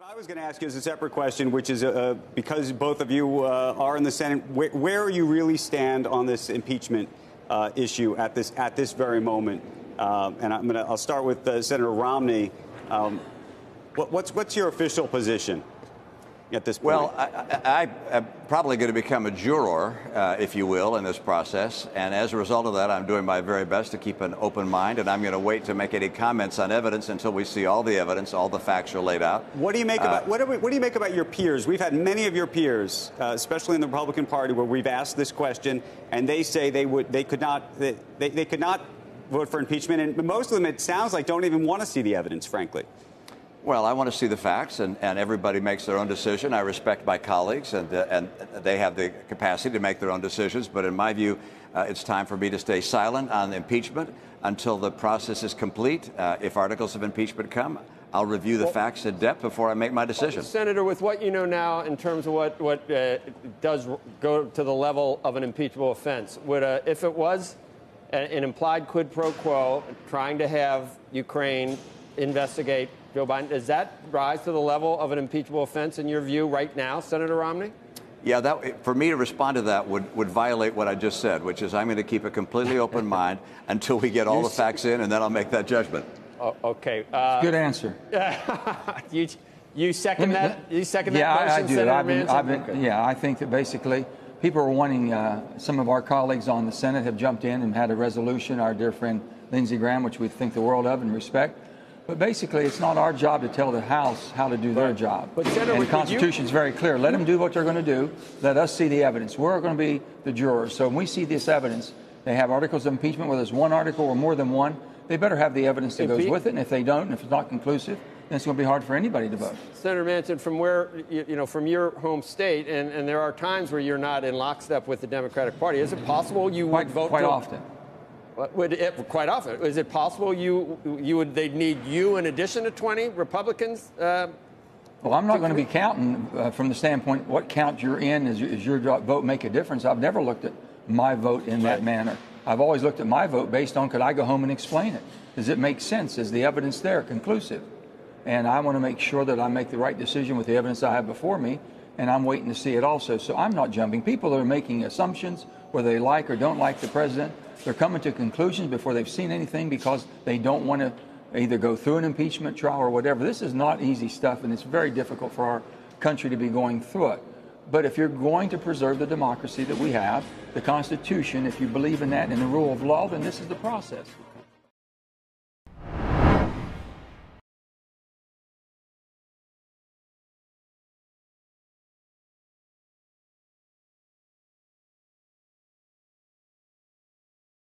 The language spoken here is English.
I was going to ask you is a separate question, which is because both of you are in the Senate, where you really stand on this impeachment issue at this very moment. And I'll start with Senator Romney. What's your official position at this point? Well, I'm probably going to become a juror, if you will, in this process. And as a result of that, I'm doing my very best to keep an open mind. And I'm going to wait to make any comments on evidence until we see all the evidence, all the facts are laid out. What do you make about what do you make about your peers? We've had many of your peers, especially in the Republican Party, where we've asked this question, and they say they could not vote for impeachment. And most of them, it sounds like, don't even want to see the evidence, frankly. Well, I want to see the facts, and everybody makes their own decision. I respect my colleagues, and they have the capacity to make their own decisions. But in my view, it's time for me to stay silent on impeachment until the process is complete. If articles of impeachment come, I'll review the facts in depth before I make my decision. Senator, with what you know now in terms of what does go to the level of an impeachable offense, would if it was an implied quid pro quo, trying to have Ukraine investigate Joe Biden, does that rise to the level of an impeachable offense in your view right now, Senator Romney? Yeah, for me to respond to that would violate what I just said, which is I'm going to keep a completely open mind until we get all the facts in, and then I'll make that judgment. Oh, okay. Good answer. You second that? You second that motion, I do. Senator Manchin? Yeah, I think that basically people are wanting, some of our colleagues on the Senate have jumped in and had a resolution, our dear friend Lindsey Graham, which we think the world of and respect. But basically, it's not our job to tell the House how to do their job. But Senator, and the Constitution is very clear. Let them do what they're going to do. Let us see the evidence. We're going to be the jurors. So when we see this evidence, they have articles of impeachment, whether it's one article or more than one, they better have the evidence that goes with it. And if they don't, and if it's not conclusive, then it's going to be hard for anybody to vote. Senator Manchin, from where, from your home state, and there are times where you're not in lockstep with the Democratic Party, is it possible you would vote quite often? Quite often. Is it possible they'd need you in addition to 20 Republicans? Well, I'm not going to be counting from the standpoint what count you're in. Is your vote make a difference? I've never looked at my vote in that manner. I've always looked at my vote based on could I go home and explain it? Does it make sense? Is the evidence there conclusive? And I want to make sure that I make the right decision with the evidence I have before me, and I'm waiting to see it also. So I'm not jumping. People are making assumptions whether they like or don't like the president. They're coming to conclusions before they've seen anything because they don't want to either go through an impeachment trial or whatever. This is not easy stuff, and it's very difficult for our country to be going through it. But if you're going to preserve the democracy that we have, the Constitution, if you believe in that and the rule of law, then this is the process.